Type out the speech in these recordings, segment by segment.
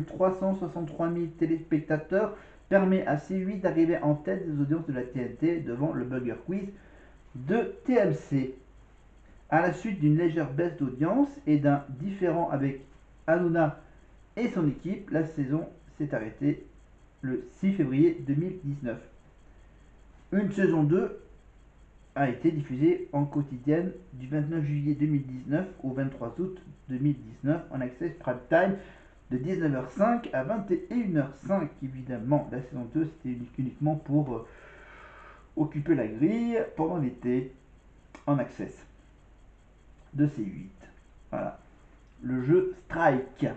363 000 téléspectateurs permet à C8 d'arriver en tête des audiences de la TNT devant le Burger Quiz de TMC. À la suite d'une légère baisse d'audience et d'un différend avec Hanouna et son équipe, la saison s'est arrêtée le 6 février 2019. Une saison 2 a été diffusée en quotidienne du 29 juillet 2019 au 23 août 2019 en accès prime time de 19h05 à 21h05. Évidemment, la saison 2 c'était uniquement pour occuper la grille pendant l'été en access de C8. Voilà, le jeu Strike.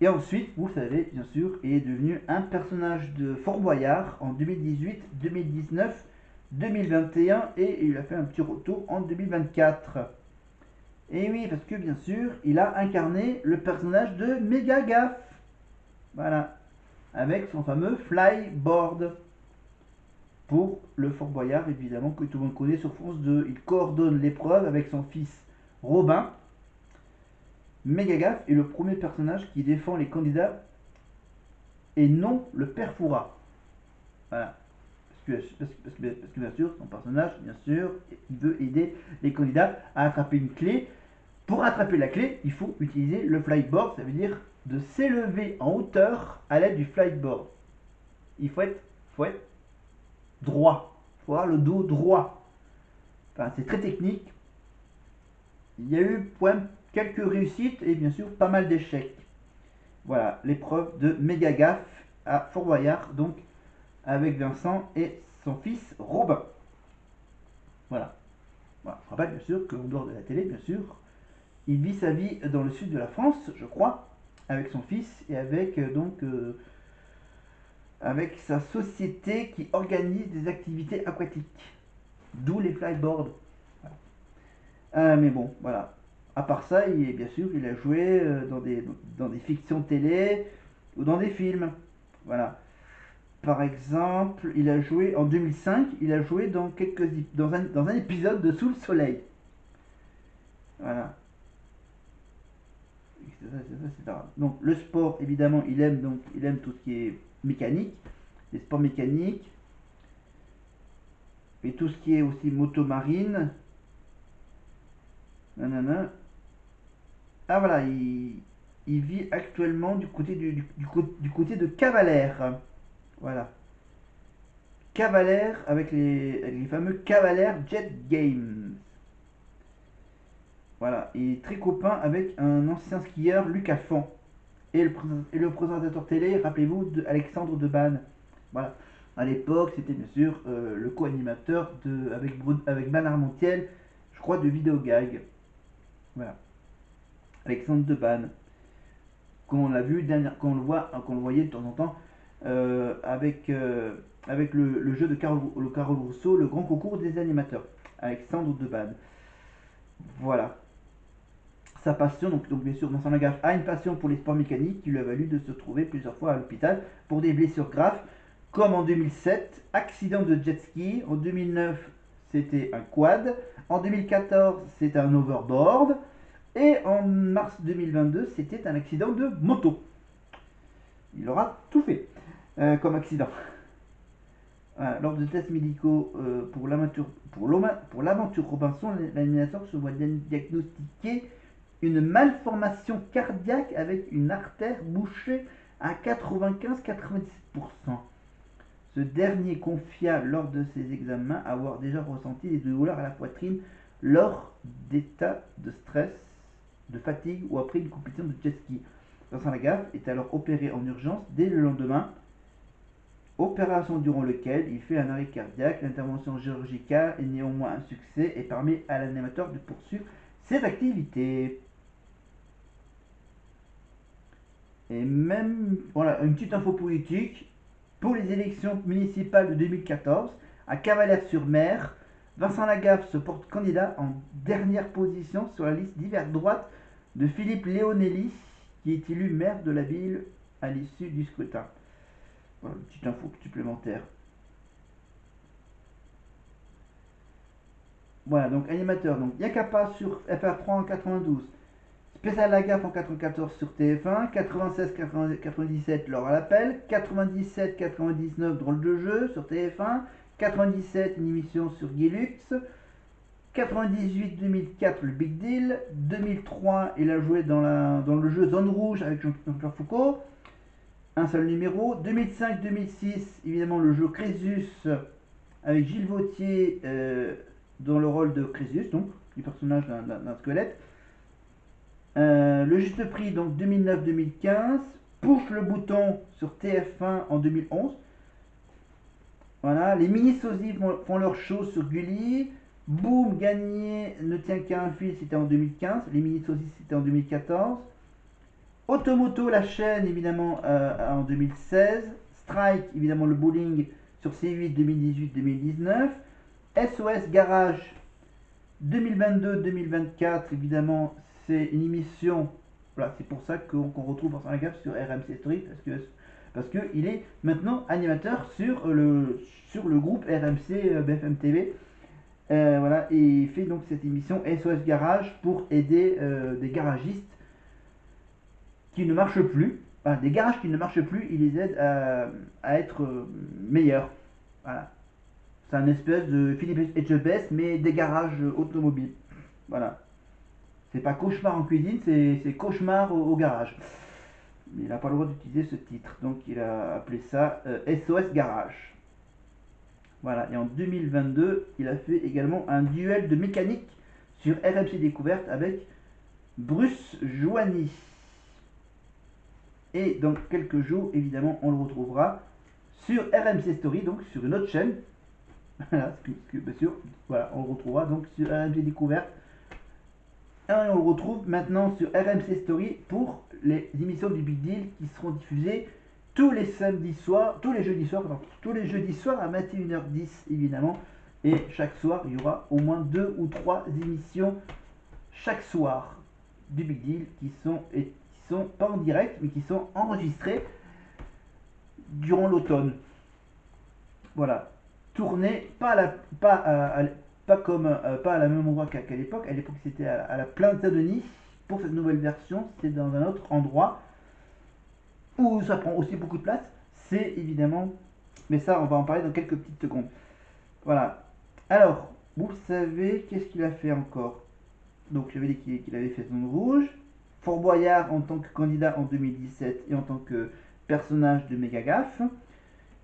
Et ensuite, vous savez, bien sûr, il est devenu un personnage de Fort Boyard en 2018, 2019, 2021 et il a fait un petit retour en 2024. Et oui, parce que bien sûr, il a incarné le personnage de Megagaf. Voilà, avec son fameux flyboard. Pour le Fort Boyard, évidemment, que tout le monde connaît sur France 2. Il coordonne l'épreuve avec son fils Robin. Megagaf est le premier personnage qui défend les candidats et non le père Fouras. Voilà. Parce que bien sûr, son personnage, bien sûr, il veut aider les candidats à attraper une clé. Pour attraper la clé, il faut utiliser le flyboard, ça veut dire de s'élever en hauteur à l'aide du flyboard. Il faut être droit. Il faut avoir le dos droit. Enfin, c'est très technique. Il y a eu quelques réussites et bien sûr pas mal d'échecs. Voilà, l'épreuve de Megagaf à Fort Boyard, donc avec Vincent et son fils Robin. Voilà. Voilà. Je rappelle bien sûr qu'en dehors de la télé, bien sûr, il vit sa vie dans le sud de la France, je crois, avec son fils et avec avec sa société qui organise des activités aquatiques, d'où les flyboards. Mais bon, voilà. À part ça, bien sûr, il a joué dans des fictions télé ou dans des films. Voilà. Par exemple, il a joué en 2005, il a joué dans un épisode de Sous le Soleil. Voilà. Etc. Donc le sport, évidemment, il aime tout ce qui est mécanique, les sports mécaniques, et tout ce qui est aussi moto marine. Nanana. Ah voilà, il vit actuellement du côté du côté de Cavalère. Voilà. Cavalère avec les fameux Cavalère Jet Games. Voilà, il est très copain avec un ancien skieur, Lucas Font. Et le présentateur télé, rappelez-vous, de Alexandre Debanne. Voilà. À l'époque, c'était bien sûr le co-animateur avec Bernard Montiel, je crois, de Vidéogag. Voilà. Alexandre Debanne. Qu'on l'a vu, qu'on le voyait de temps en temps avec le jeu de Carole Rousseau, le grand concours des animateurs. Alexandre Debanne. Voilà. Sa passion, donc bien sûr, Vincent Lagaffe a une passion pour les sports mécaniques qui lui a valu de se trouver plusieurs fois à l'hôpital pour des blessures graves, comme en 2007, accident de jet ski, en 2009, c'était un quad, en 2014, c'était un overboard, et en mars 2022, c'était un accident de moto. Il aura tout fait comme accident. Voilà, lors de tests médicaux pour l'aventure Robinson, l'animateur se voit diagnostiquer une malformation cardiaque avec une artère bouchée à 95-97%. Ce dernier confia lors de ses examens avoir déjà ressenti des douleurs à la poitrine lors d'états de stress, de fatigue ou après une compétition de jet ski. Vincent Lagaffe est alors opéré en urgence dès le lendemain, opération durant laquelle il fait un arrêt cardiaque. L'intervention chirurgicale est néanmoins un succès et permet à l'animateur de poursuivre ses activités. Et même, voilà, une petite info politique. Pour les élections municipales de 2014, à Cavalère-sur-Mer, Vincent Lagaffe se porte candidat en dernière position sur la liste d'hiver droite de Philippe Léonelli, qui est élu maire de la ville à l'issue du scrutin. Voilà, une petite info supplémentaire. Voilà, donc animateur, donc Yakapa sur FR3 en 92, Spécial La Gaffe en 94 sur TF1, 96-97 L'Or à l'appel, 97-99 Drôle de jeu sur TF1, 97 une émission sur Gilux, 98-2004 le Big Deal, 2003 il a joué dans le jeu Zone Rouge avec Jean-Pierre Foucault, un seul numéro, 2005-2006 évidemment le jeu Crésus avec Gilles Vautier dans le rôle de Crésus, donc du personnage d'un squelette. Le juste prix donc 2009-2015, Push le bouton sur TF1 en 2011. Voilà, les mini sosies font leur show sur Gulli. Boom, gagné, ne tient qu'à un fil, c'était en 2015. Les mini sosies, c'était en 2014. Automoto, la chaîne, évidemment, en 2016. Strike, évidemment, le bowling sur C8 2018-2019. SOS Garage 2022-2024, évidemment, c'est une émission. Voilà, c'est pour ça qu'on retrouve Vincent Lagaffe sur RMC Story, parce que il est maintenant animateur sur le groupe RMC BFM TV. Voilà, et il fait donc cette émission SOS Garage pour aider des garagistes qui ne marchent plus. Enfin, des garages qui ne marchent plus, il les aide à être meilleurs. Voilà. C'est un espèce de Philippe Etchebest, mais des garages automobiles. Voilà. C'est pas cauchemar en cuisine, c'est cauchemar au garage. Mais il n'a pas le droit d'utiliser ce titre, donc il a appelé ça SOS Garage. Voilà, et en 2022, il a fait également un duel de mécanique sur RMC Découverte avec Bruce Joigny. Et dans quelques jours, évidemment, on le retrouvera sur RMC Story, donc sur une autre chaîne. Voilà, bien sûr, voilà, on le retrouvera donc sur RMC Découverte. Et on le retrouve maintenant sur RMC Story pour les émissions du Big Deal qui seront diffusées tous les samedis soirs, tous les jeudis soirs à 21h10 évidemment. Et chaque soir, il y aura au moins 2 ou 3 émissions chaque soir du Big Deal qui sont pas en direct mais qui sont enregistrées durant l'automne. Voilà, tournées pas à la même endroit qu'à l'époque. À l'époque, c'était à la Plaine Saint-Denis. Pour cette nouvelle version, c'est dans un autre endroit où ça prend aussi beaucoup de place. C'est évidemment, mais ça, on va en parler dans quelques petites secondes. Voilà. Alors, vous savez, qu'est-ce qu'il a fait encore? Donc, j'avais dit qu'il avait fait Zone Rouge. Fort Boyard en tant que candidat en 2017 et en tant que personnage de Mégagaffe.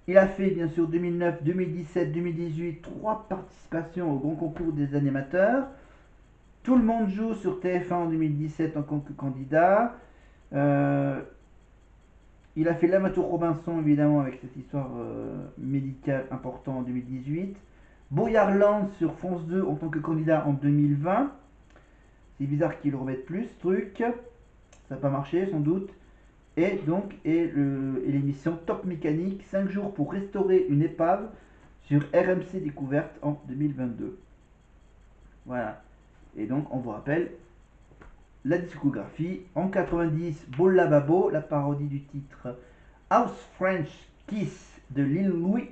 Il a fait bien sûr 2009, 2017, 2018, 3 participations au grand concours des animateurs. Tout le monde joue sur TF1 en 2017 en tant que candidat. Il a fait l'amateur Robinson évidemment avec cette histoire médicale importante en 2018. Boyarland sur France 2 en tant que candidat en 2020. C'est bizarre qu'ils le remettent plus, ce truc. Ça n'a pas marché sans doute. Et donc, l'émission Top Mécanique, 5 jours pour restaurer une épave sur RMC Découverte en 2022. Voilà. Et donc, on vous rappelle la discographie. En 90, Bolla Babo, la parodie du titre House French Kiss de Lil Louis.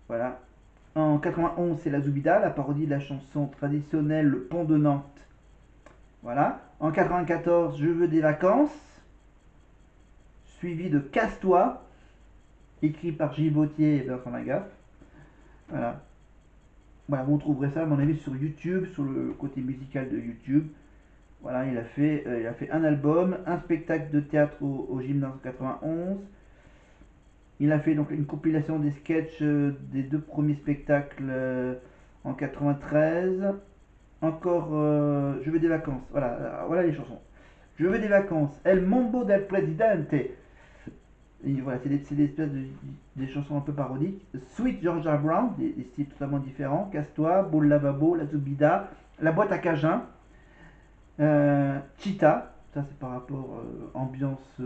Voilà. En 91, c'est la Zoubida, la parodie de la chanson traditionnelle Le Pont de Nantes. Voilà. En 94, Je veux des vacances, suivi de Casse-toi, écrit par Gilles Vautier et Vincent Lagaffe. Voilà. Voilà, vous trouverez ça à mon avis sur YouTube, sur le côté musical de YouTube. Voilà, il a fait un album, un spectacle de théâtre au Gymnase en 91. Il a fait donc une compilation des sketchs des 2 premiers spectacles en 93. Encore Je veux des vacances. Voilà les chansons. Je veux des vacances. El Mambo del Presidente. Et voilà, c'est des espèces des chansons un peu parodiques. Sweet Georgia Brown, des styles totalement différents. Casse-toi, Boule Lavabo, La Zoubida, La Boîte à Cajun, Cheetah, ça c'est par rapport ambiance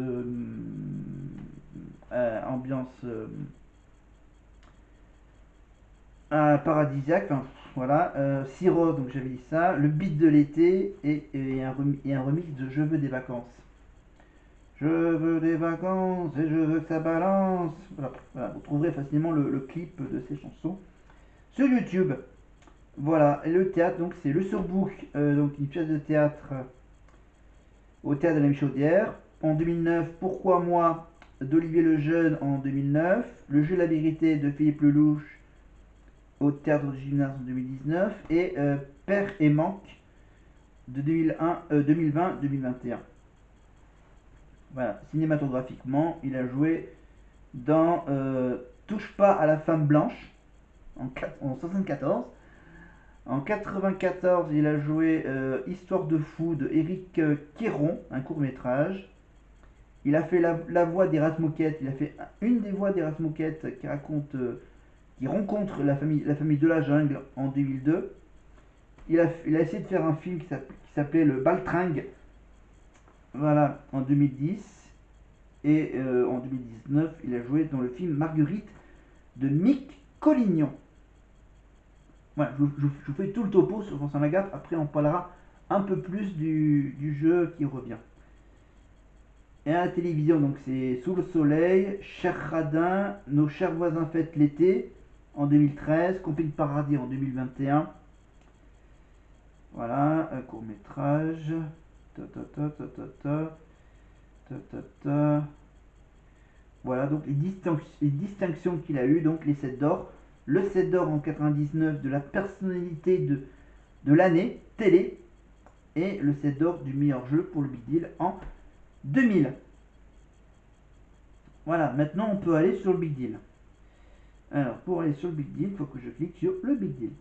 paradisiaque, enfin, voilà. Sirop, donc j'avais dit ça. Le beat de l'été et un remix de Je veux des vacances. Je veux des vacances et je veux que ça balance. Voilà, vous trouverez facilement le clip de ces chansons sur YouTube. Voilà, et le théâtre, donc c'est le Surbook, donc une pièce de théâtre au théâtre de la Michaudière. En 2009, Pourquoi moi d'Olivier Lejeune en 2009. Le jeu de la vérité de Philippe Lelouch au théâtre du Gymnase en 2019. Et Père et Manque de 2020-2021. Voilà, cinématographiquement, il a joué dans Touche pas à la femme blanche en 1974. En 94, il a joué Histoire de fou de Éric Quéron, un court métrage. Il a fait la voix d'Erasmus Moquette. Il a fait une des voix d'Erasmus Moquette qui rencontre la famille de la jungle en 2002. Il a essayé de faire un film qui s'appelait Le Baltringue, voilà, en 2010. Et en 2019, il a joué dans le film Marguerite de Mick Collignon. Voilà, je vous fais tout le topo sur Vincent Lagaffe. Après, on parlera un peu plus du jeu qui revient. Et à la télévision, donc c'est Sous le soleil, Cher Radin, Nos chers voisins fêtent l'été en 2013, Compagnie de paradis en 2021. Voilà, un court métrage. Voilà, donc les distinctions qu'il a eues, donc les 7 d'or. Le 7 d'or en 99 de la personnalité de l'année, télé. Et le 7 d'or du meilleur jeu pour le Big Deal en 2000. Voilà, maintenant on peut aller sur le Big Deal. Alors, pour aller sur le Big Deal, il faut que je clique sur le Big Deal.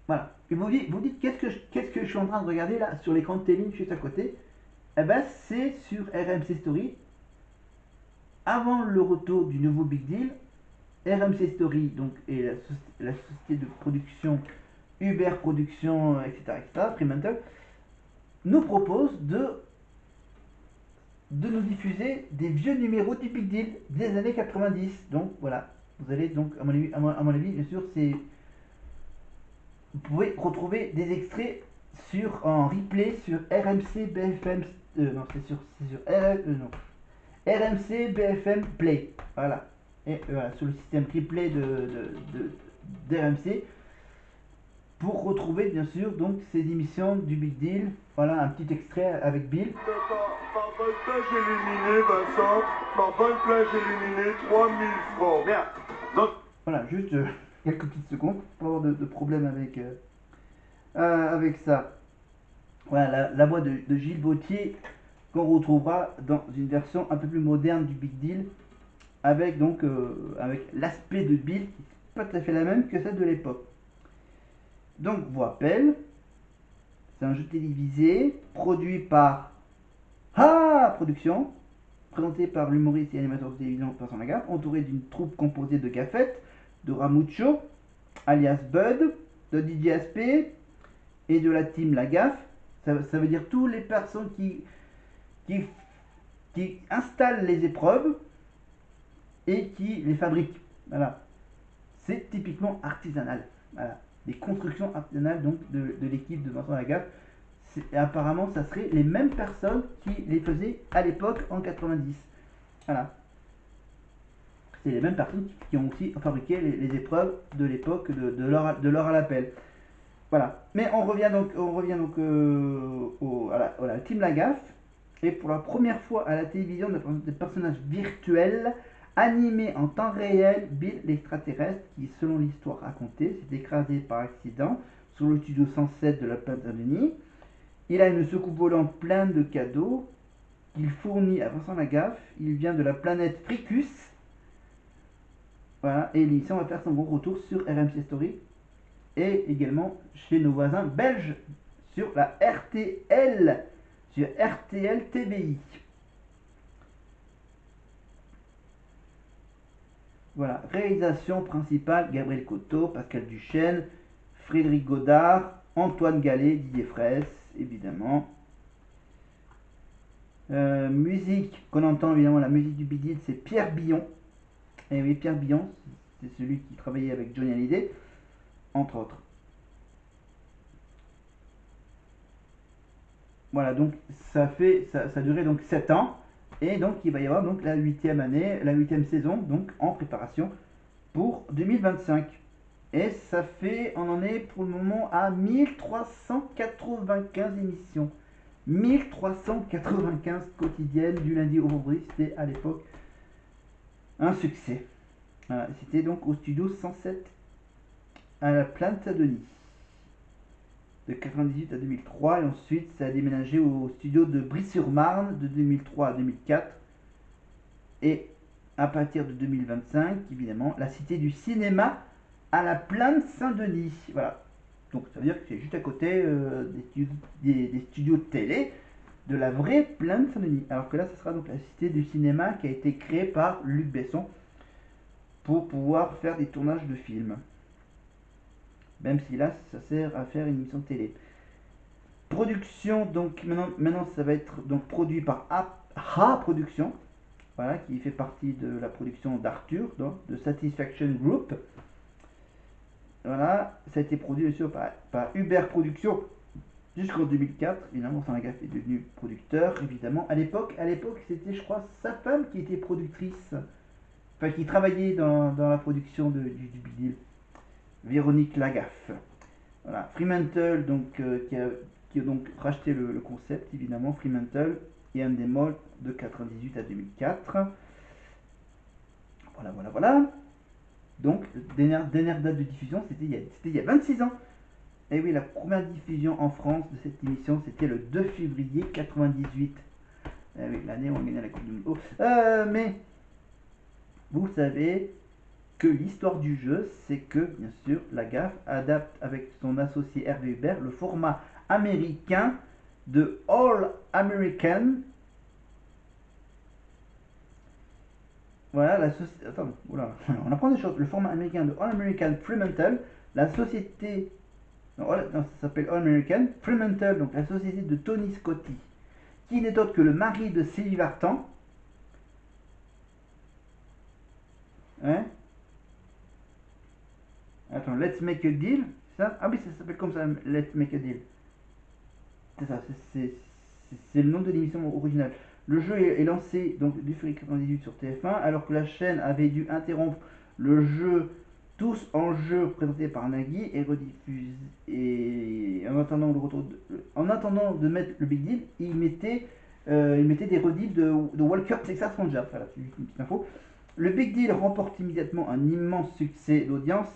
Voilà. Et vous dites qu'est-ce que je suis en train de regarder là sur l'écran de télé juste à côté. Eh ben, c'est sur RMC Story. Avant le retour du nouveau Big Deal, RMC Story donc, et la société de production Uber Production, etc., Fremantle, nous propose de nous diffuser des vieux numéros du Big Deal des années 90. Donc voilà, vous allez donc, à mon avis, bien sûr, vous pouvez retrouver des extraits en replay sur RMC BFM. Non, c'est sur RMC BFM Play. Voilà. Et voilà, sur le système replay d'RMC. Pour retrouver bien sûr donc ces émissions du Big Deal. Voilà un petit extrait avec Bill. Ma bonne plage éliminée, Vincent. Ma bonne plage éliminée, 3000 francs. Merde. Donc... Voilà, juste quelques petites secondes pour avoir de problème avec ça. Voilà la voix de Gilles Bautier qu'on retrouvera dans une version un peu plus moderne du Big Deal avec donc avec l'aspect de Bill qui n'est pas tout à fait la même que celle de l'époque. Donc, vous rappelle, c'est un jeu télévisé produit par Production, présenté par l'humoriste et animateur de télévision Vincent Lagaffe, entouré d'une troupe composée de Gaffette, de Ramucho, alias Bud, de DJ Aspect et de la team Lagaffe. Ça veut dire toutes les personnes qui installent les épreuves et qui les fabriquent. Voilà. C'est typiquement artisanal. Voilà. Des constructions artisanales donc de l'équipe de Vincent Lagaffe. Apparemment, ça serait les mêmes personnes qui les faisaient à l'époque en 90. Voilà. C'est les mêmes personnes qui ont aussi fabriqué les épreuves de l'époque de l'or à l'appel. Voilà. Mais on revient donc à la team Lagaffe. Et pour la première fois à la télévision, on a présenté des personnages virtuels animé en temps réel. Bill l'extraterrestre qui, selon l'histoire racontée, s'est écrasé par accident sur le studio 107 de la planète Denis. Il a une soucoupe volante pleine de cadeaux qu'il fournit à Vincent Lagaffe. Il vient de la planète Fricus. Voilà, et l'émission va faire son gros retour sur RMC Story et également chez nos voisins belges sur la RTL, sur RTL TVI. Voilà, réalisation principale, Gabriel Coteau, Pascal Duchesne, Frédéric Godard, Antoine Gallet, Didier Fraisse, évidemment. Musique qu'on entend évidemment, la musique du Big Deal, c'est Pierre Billon. Et oui, Pierre Billon, c'est celui qui travaillait avec Johnny Hallyday, entre autres. Voilà, donc ça a duré donc 7 ans. Et donc il va y avoir donc la 8e année, la 8e saison, donc en préparation pour 2025. Et ça fait, on en est pour le moment à 1395 émissions. 1395 quotidiennes du lundi au vendredi. C'était à l'époque un succès. Voilà, c'était donc au studio 107 à la Plaine-Saint-Denis de 98 à 2003, et ensuite ça a déménagé au studio de Brie-sur-Marne de 2003 à 2004, et à partir de 2025 évidemment la Cité du cinéma à la Plaine-Saint-Denis. Voilà, donc ça veut dire que c'est juste à côté des studios de télé de la vraie Plaine-Saint-Denis, alors que là ce sera donc la Cité du cinéma qui a été créée par Luc Besson pour pouvoir faire des tournages de films. Même si là, ça sert à faire une émission de télé. Production, donc maintenant ça va être donc produit par A Production, voilà, qui fait partie de la production d'Arthur, de Satisfaction Group. Voilà, ça a été produit bien sûr par Hubert Productions jusqu'en 2004. Évidemment, Saint-Lagaffe est devenu producteur, évidemment. À l'époque, c'était, je crois, sa femme qui était productrice, enfin qui travaillait dans la production du Big Deal. Véronique Lagaffe. Voilà, Fremantle, donc, qui a donc racheté le concept, évidemment, Fremantle et Endemol de 98 à 2004. Voilà. Donc, dernière date de diffusion, c'était il y a 26 ans. Et oui, la première diffusion en France de cette émission, c'était le 2 février 98. Et oui, l'année où on gagnait la Coupe du Monde. Oh, mais, vous savez que l'histoire du jeu, c'est que, bien sûr, Lagaffe adapte avec son associé Hervé Hubert le format américain de All American. Voilà, la société. Attends, oula, on apprend des choses. Le format américain de All American Fremantle, la société. Non, ça s'appelle All American Fremantle, donc la société de Tony Scotti, qui n'est autre que le mari de Sylvie Vartan. Hein? Attends, Let's Make a Deal, ça? Ah oui, ça s'appelle comme ça, Let's Make a Deal. C'est ça, c'est le nom de l'émission originale. Le jeu est lancé donc du février 98 sur TF1, alors que la chaîne avait dû interrompre le jeu Tous en jeu présenté par Nagui et rediffusé. Et en attendant de mettre le Big Deal, il mettait des rediffs de Walker Texas Ranger. Voilà, c'est une petite info. Le Big Deal remporte immédiatement un immense succès d'audience.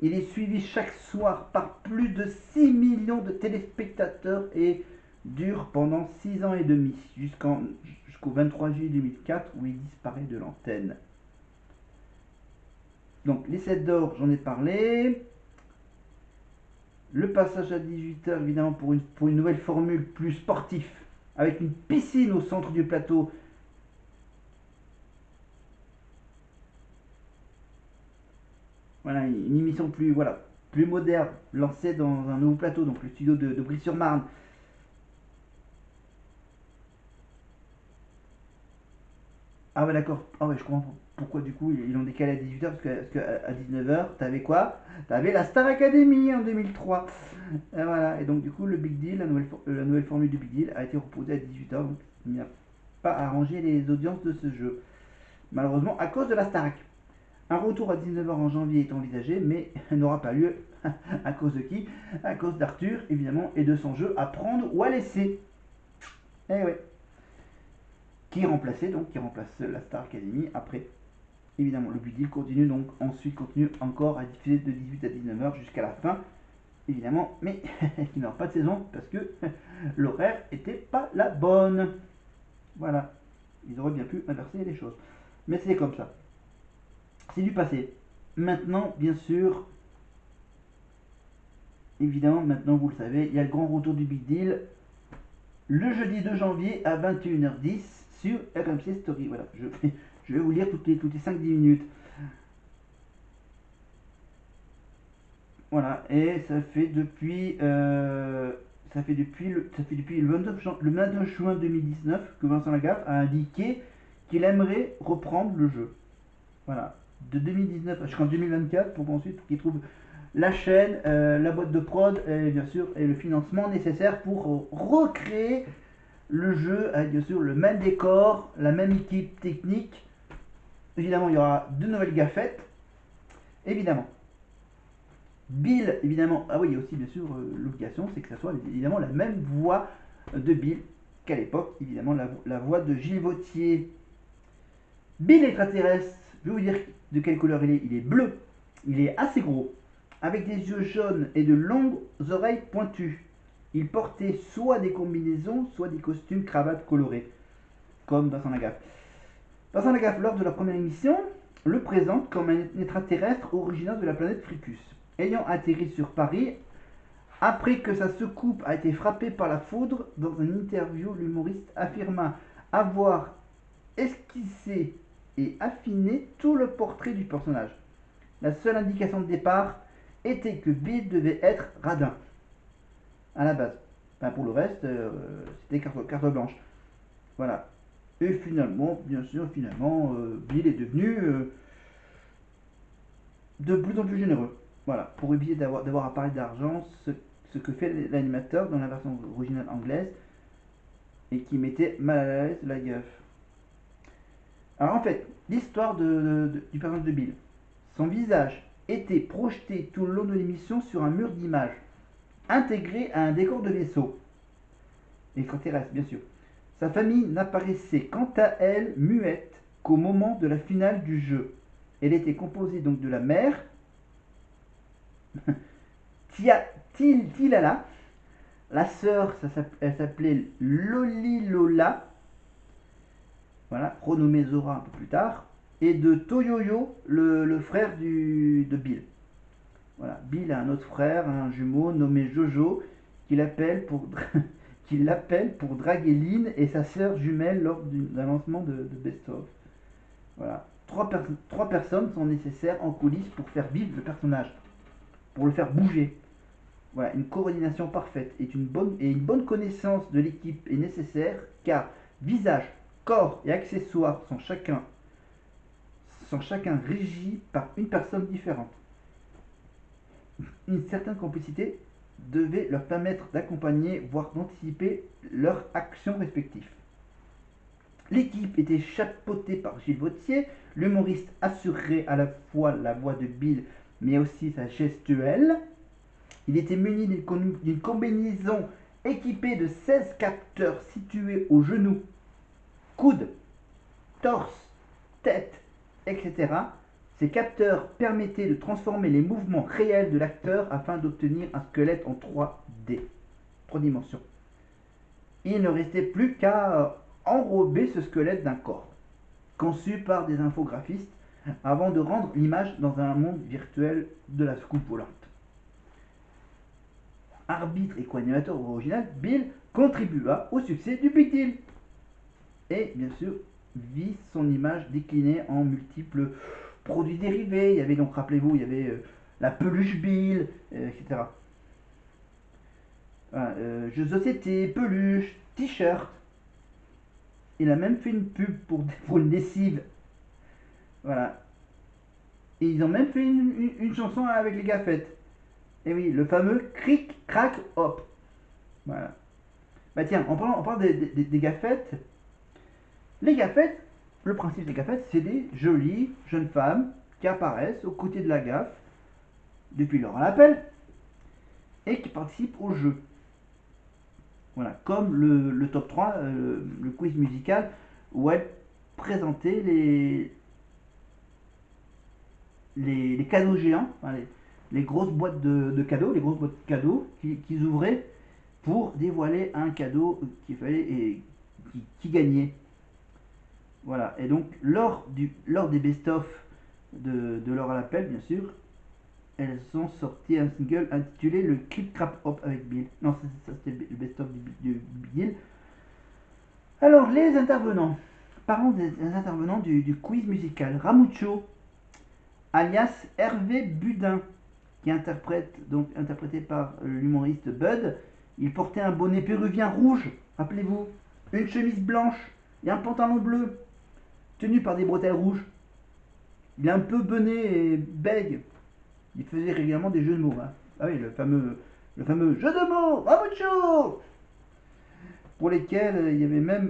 Il est suivi chaque soir par plus de 6 millions de téléspectateurs et dure pendant 6 ans et demi, jusqu'au 23 juillet 2004 où il disparaît de l'antenne. Donc les 7 d'or, j'en ai parlé. Le passage à 18h, évidemment, pour une nouvelle formule plus sportive, avec une piscine au centre du plateau. Voilà, une émission plus moderne, lancée dans un nouveau plateau, donc le studio de Brie-sur-Marne. Ah ouais, d'accord. Ah ouais, je comprends pourquoi du coup ils l'ont décalé à 18h, parce qu'à 19h, t'avais quoi? T'avais la Star Academy en 2003. Et voilà, et donc du coup le Big Deal, la nouvelle formule du Big Deal a été reposée à 18h, donc il n'y a pas arrangé les audiences de ce jeu. Malheureusement, à cause de la Starac. Un retour à 19h en janvier est envisagé, mais n'aura pas lieu. À cause de qui? À cause d'Arthur, évidemment, et de son jeu à prendre ou à laisser. Eh ouais. Qui remplace la Star Academy après. Évidemment, le Big Deal continue encore à diffuser de 18 à 19h jusqu'à la fin, évidemment, mais qui n'aura pas de saison parce que l'horaire était pas la bonne. Voilà, ils auraient bien pu inverser les choses, mais c'est comme ça. C'est du passé. Maintenant, bien sûr, évidemment, maintenant vous le savez, il y a le grand retour du Big Deal le jeudi 2 janvier à 21h10 sur RMC Story. Voilà, je vais vous lire toutes les 5-10 minutes. Voilà, et ça fait depuis le 29 juin 2019 que Vincent Lagaffe a indiqué qu'il aimerait reprendre le jeu. Voilà, de 2019 jusqu'en 2024 pour ensuite qu'il trouve la chaîne, la boîte de prod et bien sûr et le financement nécessaire pour recréer le jeu avec bien sûr le même décor, la même équipe technique. Évidemment, il y aura de nouvelles gaffettes. Évidemment. Bill, évidemment. Ah oui, il y a aussi bien sûr l'obligation, c'est que ça soit évidemment la même voix de Bill qu'à l'époque, évidemment, la voix de Gilles Vautier. Bill extraterrestre, je vais vous dire de quelle couleur il est. Il est bleu, il est assez gros, avec des yeux jaunes et de longues oreilles pointues. Il portait soit des combinaisons, soit des costumes cravates colorés, comme Vincent Lagaffe. Vincent Lagaffe, lors de la première émission, le présente comme un extraterrestre originaire de la planète Fricus. Ayant atterri sur Paris, après que sa soucoupe a été frappée par la foudre, dans une interview, l'humoriste affirma avoir esquissé et affiné tout le portrait du personnage. La seule indication de départ était que Bill devait être radin, à la base. Enfin, pour le reste, c'était carte blanche. Voilà. Et finalement, bien sûr, Bill est devenu de plus en plus généreux. Voilà, pour éviter d'avoir à parler d'argent, ce que fait l'animateur dans la version originale anglaise et qui mettait mal à l'aise la gaffe. Alors en fait, l'histoire du personnage de Bill. Son visage était projeté tout le long de l'émission sur un mur d'images, intégré à un décor de vaisseau. Extraterrestre, bien sûr. Sa famille n'apparaissait quant à elle muette qu'au moment de la finale du jeu. Elle était composée donc de la mère, Tilala, la sœur, elle s'appelait Lolilola, voilà, renommée Zora un peu plus tard, et de Toyoyo, le frère de Bill. Voilà, Bill a un autre frère, un jumeau nommé Jojo, qu'il appelle pour draguer Lynn et sa sœur jumelle lors d'un lancement de Best of. Voilà. Trois personnes sont nécessaires en coulisses pour faire vivre le personnage, pour le faire bouger. Voilà, une coordination parfaite et une bonne connaissance de l'équipe est nécessaire car visage, corps et accessoires sont chacun régis par une personne différente. Une certaine complicité devait leur permettre d'accompagner, voire d'anticiper leurs actions respectives. L'équipe était chapeautée par Gilles Vautier, l'humoriste assurait à la fois la voix de Bill mais aussi sa gestuelle. Il était muni d'une combinaison équipée de 16 capteurs situés aux genoux, coudes, torse, tête, etc. Ces capteurs permettaient de transformer les mouvements réels de l'acteur afin d'obtenir un squelette en 3D, 3 dimensions. Il ne restait plus qu'à enrober ce squelette d'un corps, conçu par des infographistes, avant de rendre l'image dans un monde virtuel de la soucoupe volante. Arbitre et co-animateur original, Bill contribua au succès du Big Deal. Et bien sûr, vit son image déclinée en multiples produits dérivés. Il y avait donc, rappelez-vous, il y avait la peluche Bill, etc. Jeux de société, peluche, t-shirt. Il a même fait une pub pour une lessive. Voilà. Et ils ont même fait une chanson avec les gaffettes. Et oui, le fameux cric, crac, hop. Voilà. Bah tiens, on parle des gaffettes. Les gaffettes, le principe des gaffettes, c'est des jolies jeunes femmes qui apparaissent aux côtés de la gaffe depuis leur appel et qui participent au jeu. Voilà, comme le top 3, le quiz musical, où elle présentait les cadeaux géants, enfin, les grosses boîtes de cadeaux, les grosses boîtes de cadeaux qu'ils ouvraient pour dévoiler un cadeau qu'il fallait et qui gagnait. Voilà, et donc lors des best-of de leur appel, bien sûr, elles ont sorti un single intitulé le Clip Crap Hop avec Bill. Non, ça c'était le best-of du Bill. Alors, les intervenants. Parlons des intervenants du quiz musical. Ramucho, alias Hervé Budin, qui interprété par l'humoriste Bud. Il portait un bonnet péruvien rouge, rappelez-vous, une chemise blanche et un pantalon bleu, tenu par des bretelles rouges. Il est un peu bené et bègue. Il faisait régulièrement des jeux de mots. Hein. Ah oui, le fameux jeu de mots, Ramucho, pour lesquels il y avait même